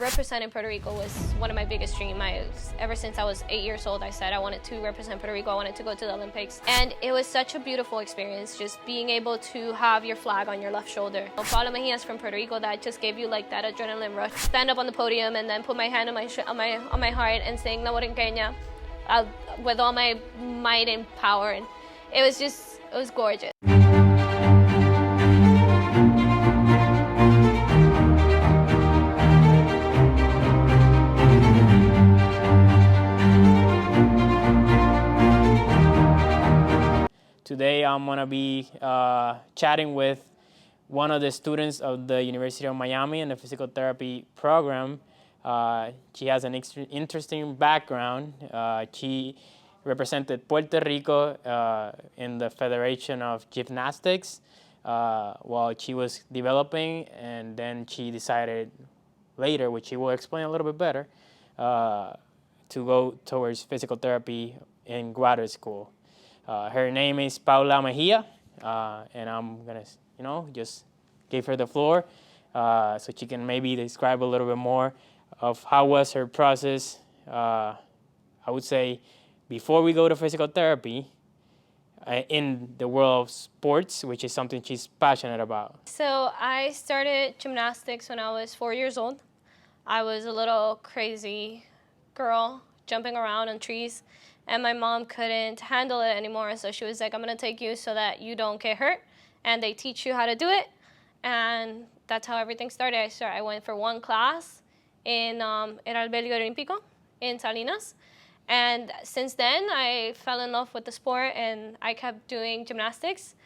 Representing Puerto Rico was one of my biggest dreams. Ever since I was 8 years old, I said I wanted to represent Puerto Rico. I wanted to go to the Olympics. And it was such a beautiful experience, just being able to have your flag on your left shoulder. Paula Mejía is from Puerto Rico. That just gave you like that adrenaline rush. Stand up on the podium and then put my hand on my heart and sing La Borinqueña with all my might and power. And it was gorgeous. Today I'm going to be chatting with one of the students of the University of Miami in the physical therapy program. She has an interesting background. She represented Puerto Rico in the Federation of Gymnastics while she was developing, and then she decided later, which she will explain a little bit better, to go towards physical therapy in graduate school. Her name is Paula Mejía, and I'm gonna, just give her the floor so she can maybe describe a little bit more of how was her process. I would say before we go to physical therapy in the world of sports, which is something she's passionate about. So I started gymnastics when I was 4 years old. I was a little crazy girl jumping around on trees. And my mom couldn't handle it anymore, so she was like, I'm going to take you so that you don't get hurt, and they teach you how to do it. And that's how everything started. I went for one class in El Albergue Olímpico in Salinas. And since then, I fell in love with the sport, and I kept doing gymnastics.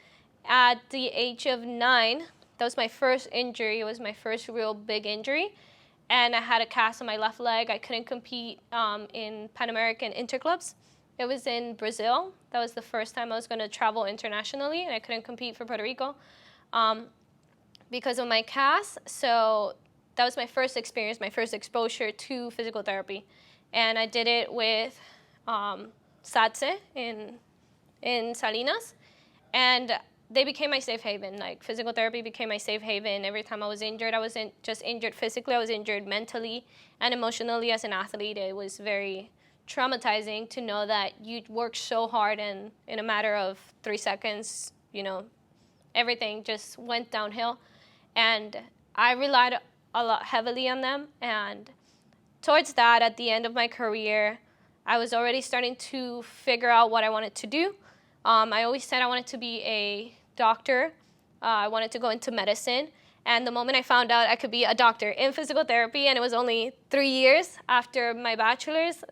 At the age of 9, that was my first injury. It was my first real big injury. And I had a cast on my left leg. I couldn't compete in Pan American interclubs. It was in Brazil. That was the first time I was going to travel internationally, and I couldn't compete for Puerto Rico because of my cast. So that was my first experience, my first exposure to physical therapy. And I did it with SATSE in Salinas. And they became my safe haven. Like, physical therapy became my safe haven. Every time I was injured, I wasn't just injured physically, I was injured mentally and emotionally as an athlete. It was very traumatizing to know that you work so hard and in a matter of 3 seconds, everything just went downhill. And I relied a lot heavily on them. And towards that, at the end of my career, I was already starting to figure out what I wanted to do. I always said I wanted to be a doctor. I wanted to go into medicine. And the moment I found out I could be a doctor in physical therapy, and it was only 3 years after my bachelor's,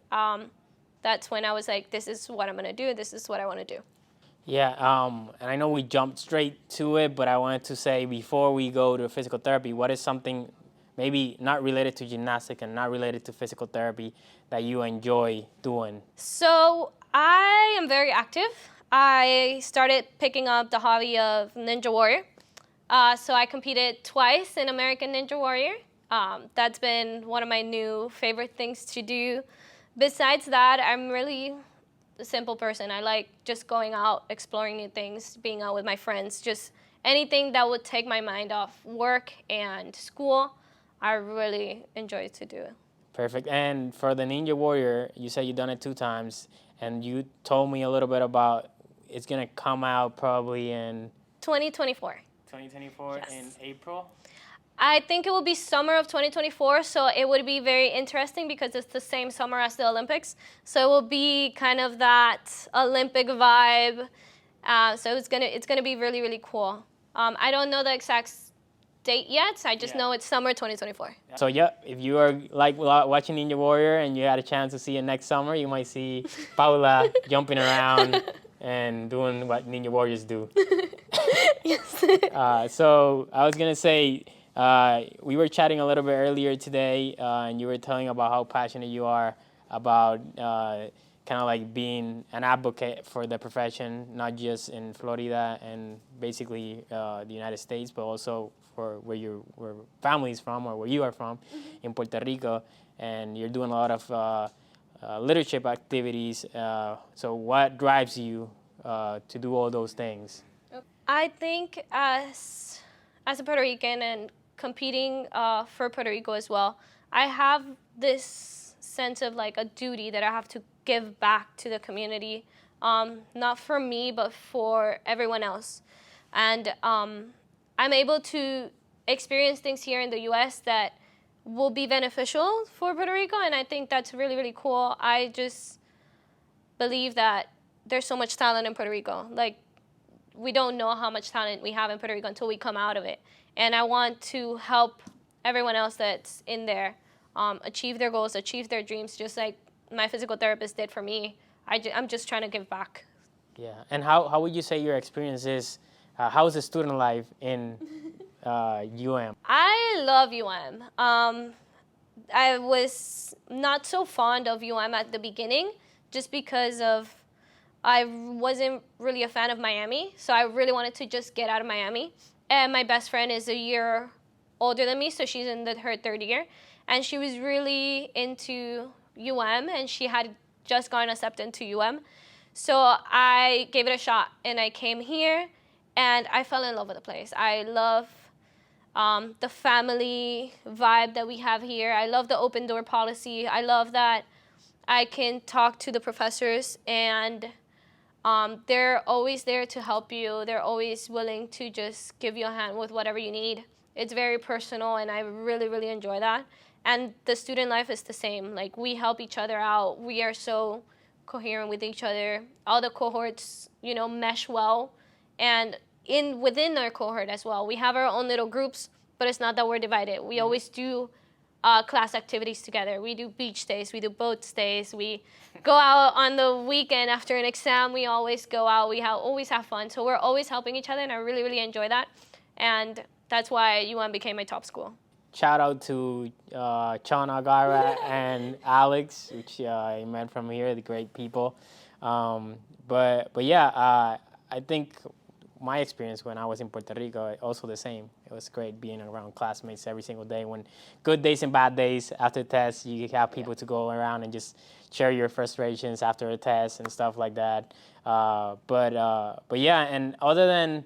that's when I was like, this is what I'm going to do. This is what I want to do. Yeah, and I know we jumped straight to it, but I wanted to say before we go to physical therapy, what is something maybe not related to gymnastics and not related to physical therapy that you enjoy doing? So I am very active. I started picking up the hobby of Ninja Warrior. So I competed twice in American Ninja Warrior. That's been one of my new favorite things to do. Besides that, I'm really a simple person. I like just going out, exploring new things, being out with my friends, just anything that would take my mind off work and school. I really enjoy to do it. Perfect. And for the Ninja Warrior, you said you've done it 2 times, and you told me a little bit about it's going to come out probably in 2024. 2024 Yes. In April? I think it will be summer of 2024, so it would be very interesting because it's the same summer as the Olympics. So it will be kind of that Olympic vibe. So it's gonna be really, really cool. I don't know the exact date yet. I just know it's summer 2024. So yeah, if you are like watching Ninja Warrior and you had a chance to see it next summer, you might see Paula jumping around and doing what Ninja Warriors do. Yes. So I was gonna say, we were chatting a little bit earlier today, and you were telling about how passionate you are about kind of like being an advocate for the profession, not just in Florida and basically the United States, but also for where family is from or where you are from, in Puerto Rico, and you're doing a lot of leadership activities. So what drives you to do all those things? I think as a Puerto Rican and competing for Puerto Rico as well, I have this sense of like a duty that I have to give back to the community, not for me, but for everyone else. And I'm able to experience things here in the U.S. that will be beneficial for Puerto Rico, and I think that's really, really cool. I just believe that there's so much talent in Puerto Rico. Like, we don't know how much talent we have in Puerto Rico until we come out of it. And I want to help everyone else that's in there achieve their goals, achieve their dreams, just like my physical therapist did for me. I'm just trying to give back. Yeah, and how would you say your experience is? How is the student life in UM? I love UM. I was not so fond of UM at the beginning just because of I wasn't really a fan of Miami, so I really wanted to just get out of Miami. And my best friend is a year older than me, so she's in her third year. And she was really into UM, and she had just gotten accepted into UM. So I gave it a shot, and I came here, and I fell in love with the place. I love the family vibe that we have here. I love the open door policy. I love that I can talk to the professors, and they're always there to help you. They're always willing to just give you a hand with whatever you need. It's very personal, and I really, really enjoy that. And the student life is the same. Like, we help each other out. We are so coherent with each other. All the cohorts, mesh well. And within our cohort as well, we have our own little groups, but it's not that we're divided. We always do class activities together. We do beach days, we do boat stays, we go out on the weekend after an exam. We always go out. We always have fun. So we're always helping each other, and I really, really enjoy that. And that's why UM became my top school. Shout out to Chana Agara and Alex, which I met from here, the great people. But yeah, I think my experience when I was in Puerto Rico, also the same. It was great being around classmates every single day. When good days and bad days, after tests, you have people to go around and just share your frustrations after a test and stuff like that. But yeah, and other than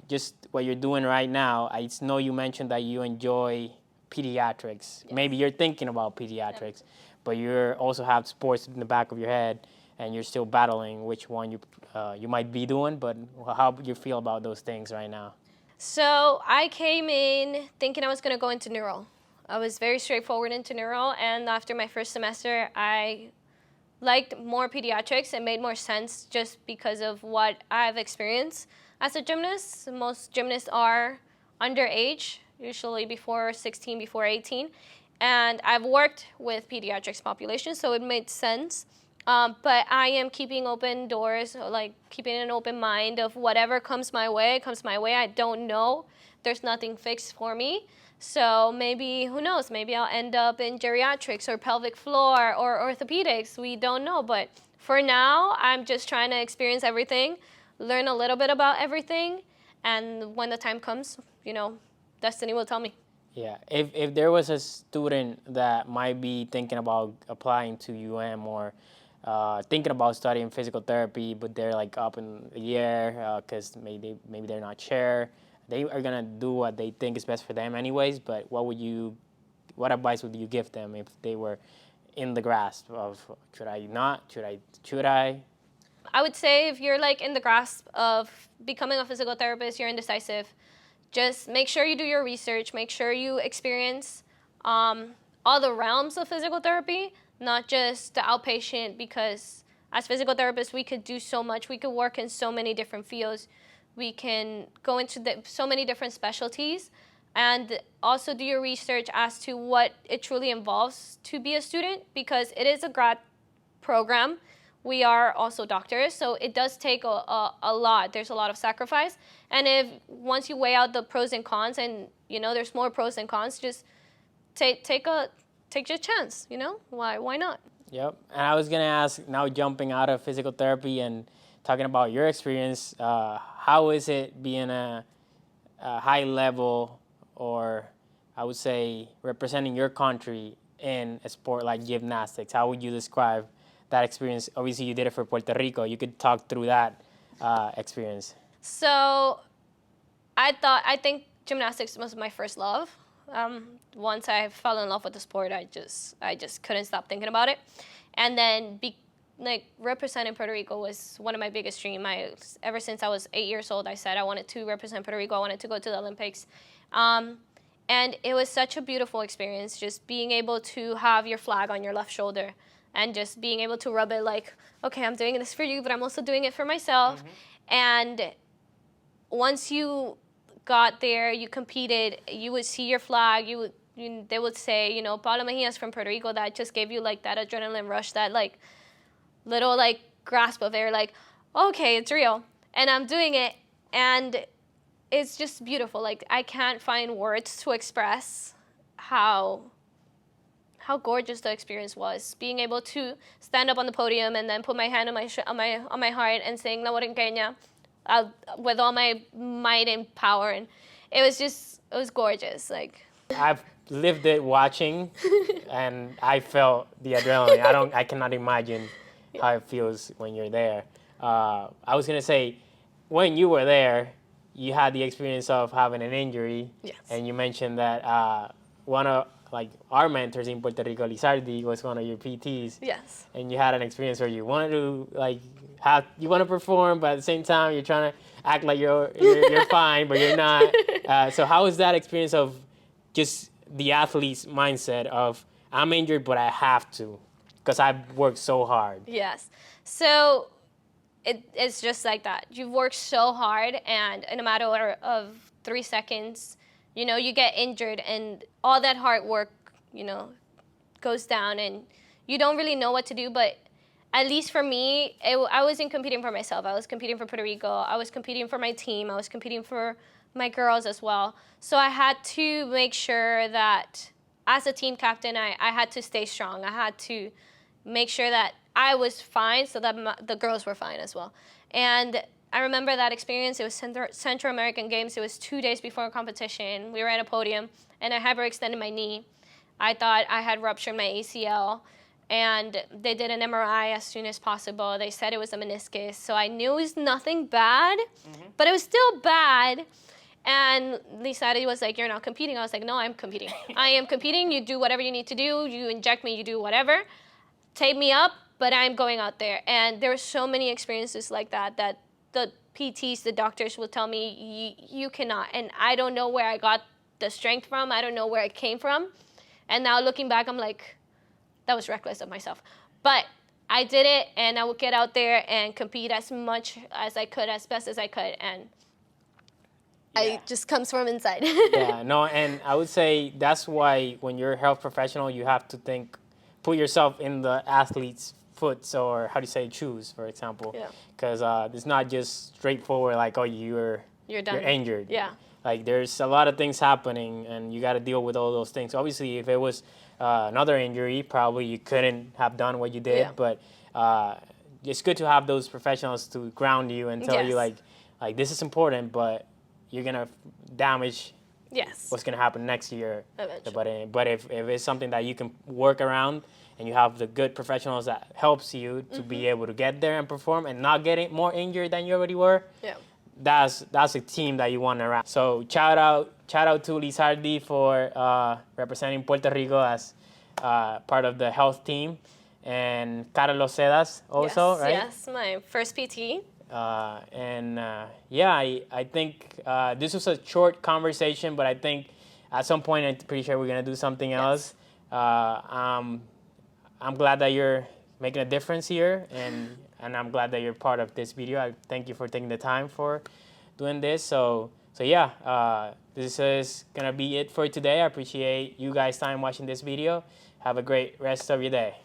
just what you're doing right now, I know you mentioned that you enjoy pediatrics. Yes. Maybe you're thinking about pediatrics, but you also have sports in the back of your head, and you're still battling which one you might be doing. But how do you feel about those things right now? So I came in thinking I was going to go into neuro. I was very straightforward into neuro, and after my first semester, I liked more pediatrics. It made more sense just because of what I've experienced as a gymnast. Most gymnasts are underage, usually before 16, before 18. And I've worked with pediatrics populations, so it made sense. But I am keeping open doors, like keeping an open mind of whatever comes my way, comes my way. I don't know. There's nothing fixed for me. So maybe, who knows, maybe I'll end up in geriatrics or pelvic floor or orthopedics. We don't know. But for now, I'm just trying to experience everything, learn a little bit about everything, and when the time comes, destiny will tell me. Yeah, if there was a student that might be thinking about applying to UM or thinking about studying physical therapy, but they're like up in the air because maybe they're not sure, they are gonna do what they think is best for them anyways. But what advice would you give them if they were in the grasp of should I not, should I? I would say if you're like in the grasp of becoming a physical therapist, you're indecisive, just make sure you do your research, make sure you experience all the realms of physical therapy, not just the outpatient, because as physical therapists, we could do so much. We could work in so many different fields. We can go into so many different specialties, and also do your research as to what it truly involves to be a student, because it is a grad program. We are also doctors, so it does take a lot. There's a lot of sacrifice. And once you weigh out the pros and cons, and there's more pros and cons, just take your chance. Why not? Yep. And I was gonna ask, now jumping out of physical therapy and talking about your experience, how is it being a high level, or I would say representing your country in a sport like gymnastics? How would you describe that experience? Obviously, you did it for Puerto Rico. You could talk through that experience. So I think gymnastics was my first love. Once I fell in love with the sport, I just couldn't stop thinking about it. And then representing Puerto Rico was one of my biggest dreams. Ever since I was 8 years old, I said I wanted to represent Puerto Rico. I wanted to go to the Olympics. And it was such a beautiful experience, just being able to have your flag on your left shoulder and just being able to rub it like, okay, I'm doing this for you, but I'm also doing it for myself. And once you got there, you competed, you would see your flag, they would say, you know, Paula Mejía is from Puerto Rico. That just gave you like that adrenaline rush, that like little like grasp of air, like, okay, it's real. And I'm doing it. And it's just beautiful. Like, I can't find words to express how gorgeous the experience was. Being able to stand up on the podium and then put my hand on my heart and sing La Borinqueña with all my might and power, and it was gorgeous. Like, I've lived it watching, and I felt the adrenaline. I cannot imagine how it feels when you're there. I was gonna say, when you were there, you had the experience of having an injury, yes. And you mentioned that one of our mentors in Puerto Rico, Lizardi, was one of your PTs. Yes. And you had an experience where you wanted to you want to perform, but at the same time you're trying to act like you're fine, but you're not. So how was that experience of just the athlete's mindset of, I'm injured, but I have to, because I've worked so hard? Yes. So it's just like that. You've worked so hard, and in a matter of 3 seconds, you know, you get injured, and all that hard work, you know, goes down, and you don't really know what to do. But at least for me, I wasn't competing for myself. I was competing for Puerto Rico. I was competing for my team. I was competing for my girls as well. So I had to make sure that as a team captain, I had to stay strong. I had to make sure that I was fine so that the girls were fine as well. And I remember that experience. It was Central American Games. It was 2 days before a competition. We were at a podium, and I hyperextended my knee. I thought I had ruptured my ACL, and they did an MRI as soon as possible. They said it was a meniscus, so I knew it was nothing bad, but it was still bad. And Lizardi was like, "You're not competing." I was like, "No, I'm competing. I am competing. You do whatever you need to do. You inject me, you do whatever. Tape me up, but I'm going out there." And there were so many experiences like that the PTs, the doctors will tell me, you cannot. And I don't know where I got the strength from. I don't know where it came from. And now looking back, I'm like, that was reckless of myself. But I did it, and I would get out there and compete as much as I could, as best as I could. And it just comes from inside. Yeah, no, and I would say that's why when you're a health professional, you have to put yourself in the athlete's foot, or how do you say, shoes, for example. Yeah. Because it's not just straightforward like, oh, you're done. You're injured. Yeah. Like, there's a lot of things happening, and you got to deal with all those things. Obviously, if it was another injury, probably you couldn't have done what you did. Yeah. But it's good to have those professionals to ground you and tell you, like this is important, but you're gonna damage what's gonna happen next year. Eventually. But if it's something that you can work around, and you have the good professionals that helps you to be able to get there and perform and not get more injured than you already were, that's a team that you want around. So shout out to Lizardi for representing Puerto Rico as part of the health team, and Carlos Sedas also, right? Yes, my first PT. I think this was a short conversation, but I think at some point I'm pretty sure we're gonna do something else. I'm glad that you're making a difference here, and I'm glad that you're part of this video. I thank you for taking the time for doing this. So this is gonna be it for today. I appreciate you guys' time watching this video. Have a great rest of your day.